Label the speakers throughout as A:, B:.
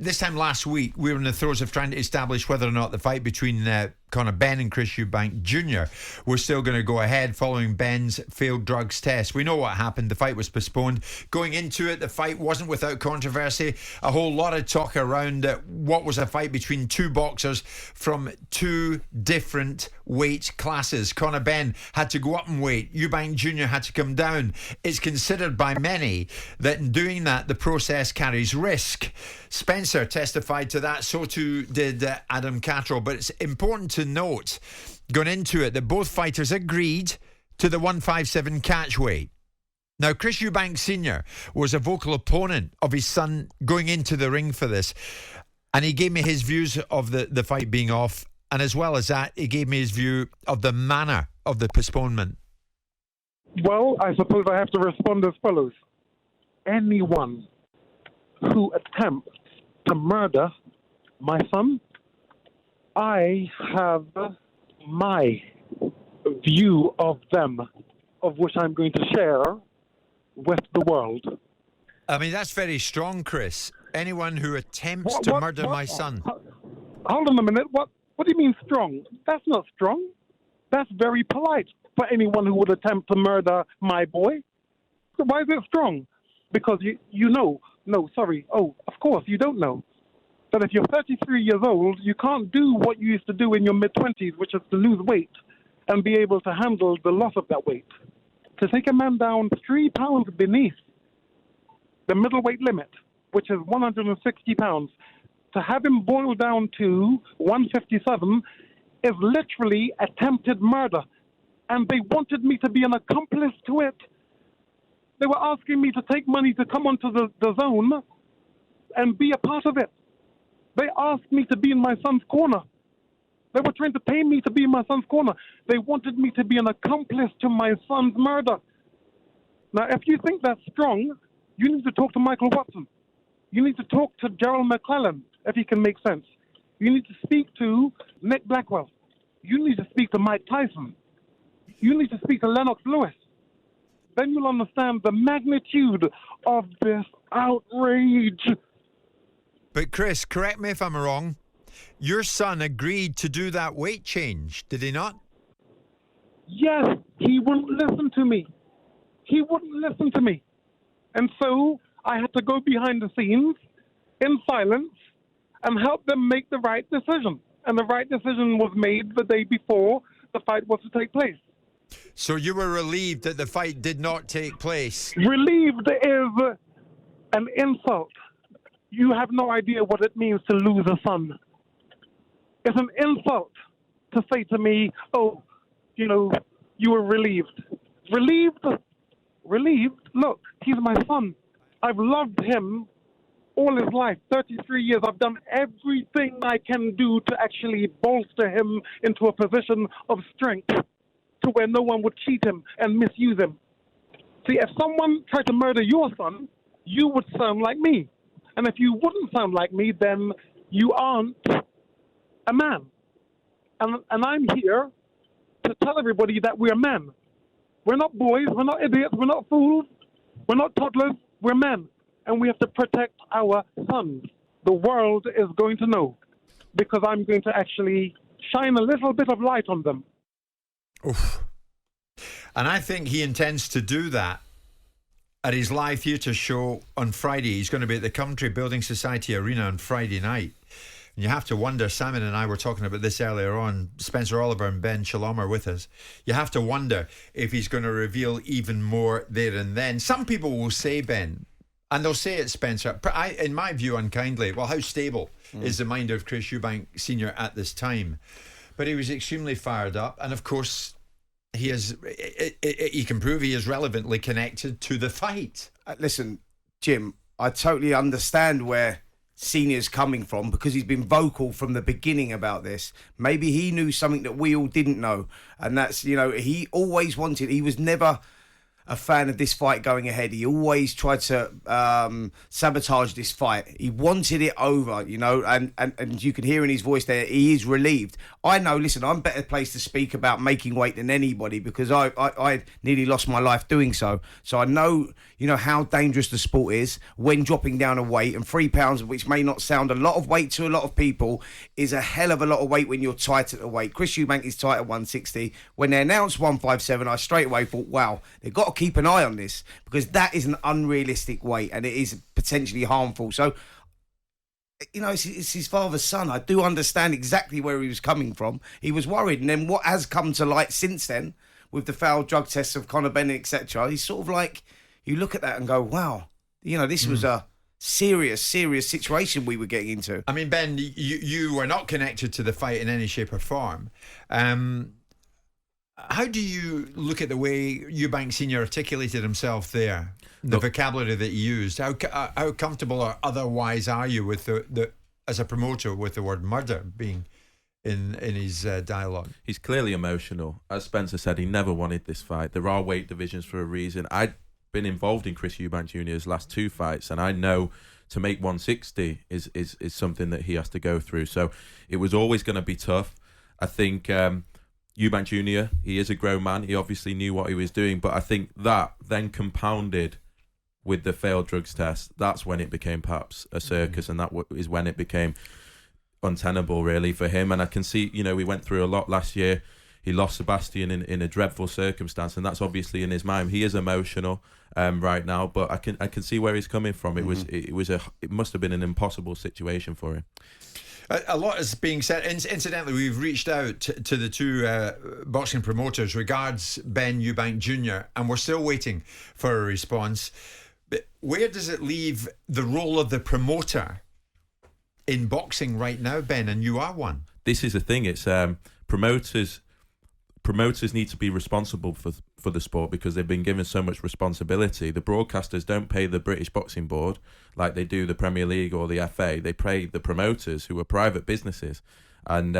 A: this time last week, we were in the throes of trying to establish whether or not the fight between Conor Benn and Chris Eubank Jr. was still going to go ahead following Ben's failed drugs test. We know what happened. The fight was postponed. Going into it, the fight wasn't without controversy. A whole lot of talk around what was a fight between two boxers from two different weight classes. Conor Benn had to go up in weight. Eubank Jr. had to come down. It's considered by many that in doing that, the process carries risk. Spencer testified to that. So too did Adam Cattrall. But it's important to note, going into it, that both fighters agreed to the 157 catch weight. Now, Chris Eubank Sr. was a vocal opponent of his son going into the ring for this. And he gave me his views of the fight being off. And as well as that, he gave me his view of the manner of the postponement.
B: Well, I suppose I have to respond as follows. Anyone who attempts to murder my son, I have my view of them, of which I'm going to share with the world.
A: I mean, that's very strong, Chris. Anyone who attempts to murder my son.
B: Hold on a minute. What do you mean strong? That's not strong. That's very polite for anyone who would attempt to murder my boy. So why is it strong? Because you know. No, sorry. Oh, of course, you don't know. That if you're 33 years old, you can't do what you used to do in your mid-20s, which is to lose weight and be able to handle the loss of that weight. To take a man down 3 pounds beneath the middleweight limit, which is 160 pounds, to have him boil down to 157 is literally attempted murder. And they wanted me to be an accomplice to it. They were asking me to take money to come onto the zone and be a part of it. They asked me to be in my son's corner. They were trying to pay me to be in my son's corner. They wanted me to be an accomplice to my son's murder. Now, if you think that's strong, you need to talk to Michael Watson. You need to talk to Gerald McClellan, if he can make sense. You need to speak to Nick Blackwell. You need to speak to Mike Tyson. You need to speak to Lennox Lewis. Then you'll understand the magnitude of this outrage.
A: But Chris, correct me if I'm wrong, your son agreed to do that weight change, did he not?
B: Yes, he wouldn't listen to me. He wouldn't listen to me. And so I had to go behind the scenes in silence and help them make the right decision. And the right decision was made the day before the fight was to take place.
A: So you were relieved that the fight did not take place?
B: Relieved is an insult. You have no idea what it means to lose a son. It's an insult to say to me, oh, you were relieved. Relieved? Relieved? Look, he's my son. I've loved him all his life, 33 years. I've done everything I can do to actually bolster him into a position of strength to where no one would cheat him and misuse him. See, if someone tried to murder your son, you would sound like me. And if you wouldn't sound like me, then you aren't a man. And I'm here to tell everybody that we're men. We're not boys, we're not idiots, we're not fools, we're not toddlers, we're men. And we have to protect our sons. The world is going to know, because I'm going to actually shine a little bit of light on them.
A: Oof. And I think he intends to do that at his live theatre show on Friday. He's going to be at the Coventry Building Society Arena on Friday night. And you have to wonder, Simon and I were talking about this earlier on, Spencer Oliver and Ben Shalom are with us. You have to wonder if he's going to reveal even more there and then. Some people will say, Ben, and they'll say it, Spencer, in my view, unkindly, well, how stable is the mind of Chris Eubank Sr. at this time? But he was extremely fired up. And of course, he can prove he is relevantly connected to the fight.
C: Listen, Jim, I totally understand where Senior's coming from, because he's been vocal from the beginning about this. Maybe he knew something that we all didn't know. And that's, he always wanted, he was never a fan of this fight going ahead. He always tried to sabotage this fight. He wanted it over, you know, and you can hear in his voice there, he is relieved. I know, listen, I'm better placed to speak about making weight than anybody because I nearly lost my life doing so. So I know, you know, how dangerous the sport is when dropping down a weight, and 3 pounds, which may not sound a lot of weight to a lot of people, is a hell of a lot of weight when you're tight at the weight. Chris Eubank is tight at 160. When they announced 157, I straight away thought, wow, they've got to keep an eye on this because that is an unrealistic weight and it is potentially harmful. So, you know, it's his father's son. I do understand exactly where he was coming from. He was worried. And then what has come to light since then with the failed drug tests of Conor Benn, etc., he's sort of like, you look at that and go, wow, you know, this was a serious situation we were getting into.
A: I mean, Ben, you were not connected to the fight in any shape or form. How do you look at the way Eubank Sr articulated himself there, the vocabulary that he used? How comfortable or otherwise are you with the as a promoter with the word murder being in his dialogue?
D: He's clearly emotional. As Spencer said, he never wanted this fight. There are weight divisions for a reason. I'd been involved in Chris Eubank Jr.'s last 2 fights, and I know to make 160 is something that he has to go through. So it was always going to be tough. I think Eubank Jr., he is a grown man. He obviously knew what he was doing, but I think that then compounded with the failed drugs test, that's when it became perhaps a circus, and that is when it became untenable, really, for him. And I can see, you know, we went through a lot last year. He lost Sebastian in a dreadful circumstance, and that's obviously in his mind. He is emotional right now, but I can see where he's coming from. It must have been an impossible situation for him.
A: A lot is being said. Incidentally, we've reached out to the 2 boxing promoters regards Ben Eubank Jr, and we're still waiting for a response. But where does it leave the role of the promoter in boxing right now, Ben? And you are one.
D: This is the thing. It's promoters need to be responsible for the sport because they've been given so much responsibility. The broadcasters don't pay the British Boxing Board like they do the Premier League or the FA. They pay the promoters, who are private businesses. And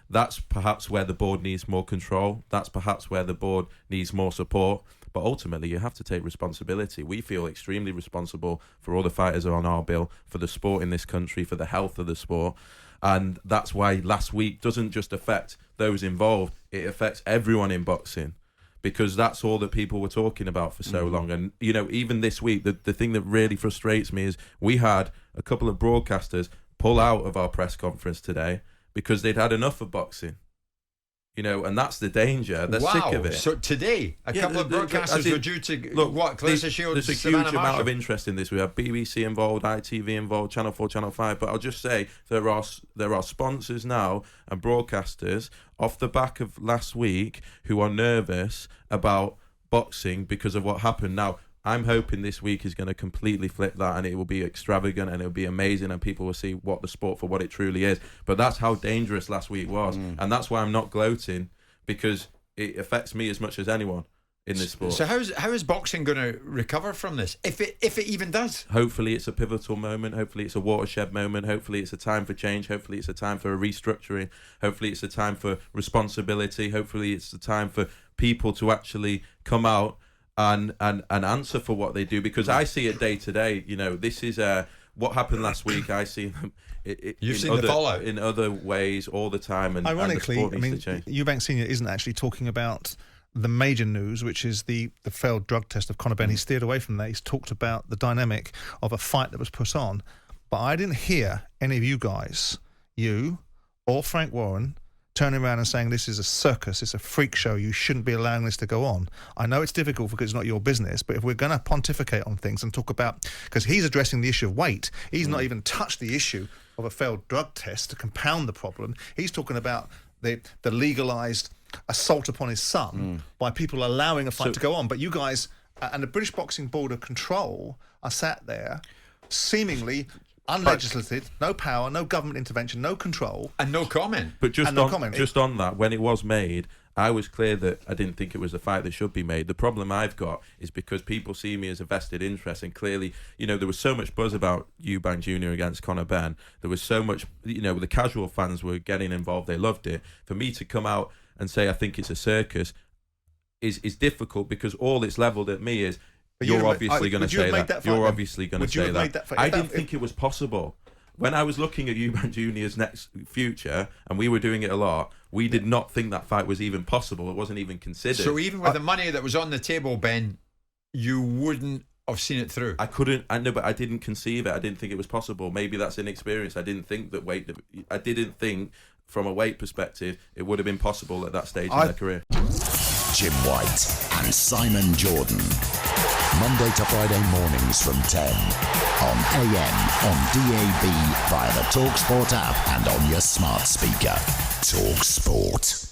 D: that's perhaps where the board needs more control. That's perhaps where the board needs more support. But ultimately, you have to take responsibility. We feel extremely responsible for all the fighters on our bill, for the sport in this country, for the health of the sport. And that's why last week doesn't just affect those involved, it affects everyone in boxing, because that's all that people were talking about for so long. And, you know, even this week, the thing that really frustrates me is we had a couple of broadcasters pull out of our press conference today because they'd had enough of boxing. You know, and that's the danger. They're sick of it.
A: So today, a couple of broadcasters were due to Clarissa Shields.
D: There's a huge amount of interest in this. We have BBC involved, ITV involved, Channel 4, Channel 5. But I'll just say there are sponsors now and broadcasters off the back of last week who are nervous about boxing because of what happened. Now, I'm hoping this week is going to completely flip that, and it will be extravagant and it will be amazing, and people will see what the sport for what it truly is. But that's how dangerous last week was, and that's why I'm not gloating, because it affects me as much as anyone in this sport.
A: So how is boxing going to recover from this, if it even does?
D: Hopefully it's a pivotal moment. Hopefully it's a watershed moment. Hopefully it's a time for change. Hopefully it's a time for a restructuring. Hopefully it's a time for responsibility. Hopefully it's a time for people to actually come out and answer for what they do, because I see it day to day. You know, this is what happened last week. I see
A: You've seen the fallout
D: in other ways all the time, and
E: ironically,
D: and the sport needs to change.
E: Eubank Sr isn't actually talking about the major news, which is the failed drug test of Conor Benn. He's steered away from that. He's talked about the dynamic of a fight that was put on, but I didn't hear any of you guys, you or Frank Warren, turning around and saying this is a circus, it's a freak show, you shouldn't be allowing this to go on. I know it's difficult because it's not your business, but if we're going to pontificate on things and talk about, because he's addressing the issue of weight, he's not even touched the issue of a failed drug test to compound the problem. He's talking about the legalised assault upon his son by people allowing a fight to go on. But you guys and the British Boxing Board of Control are sat there seemingly unlegislated, no power, no government intervention, no control,
A: and no comment.
D: But just on that, when it was made, I was clear that I didn't think it was a fight that should be made. The problem I've got is because people see me as a vested interest, and clearly, you know, there was so much buzz about Eubank Jr against Conor Benn. There was so much, you know, the casual fans were getting involved. They loved it. For me to come out and say I think it's a circus, is difficult because all it's levelled at me is
E: But
D: you're
E: you'd have-
D: obviously going to
E: would you have
D: say
E: made
D: that.
E: that fight
D: You're
E: then?
D: obviously going to
E: Would you
D: say
E: have
D: that.
E: made that fight?
D: I
E: If that-
D: didn't think it was possible. When I was looking at Eubank Jr.'s next future, and we were doing it a lot, we did not think that fight was even possible. It wasn't even considered.
A: So even with the money that was on the table, Ben, you wouldn't have seen it through.
D: I know, but I didn't conceive it. I didn't think it was possible. Maybe that's inexperience. I didn't think that I didn't think from a weight perspective it would have been possible at that stage in their career.
F: Jim White and Simon Jordan. Monday to Friday mornings from 10 on AM, on DAB, via the talkSPORT app and on your smart speaker. talkSPORT.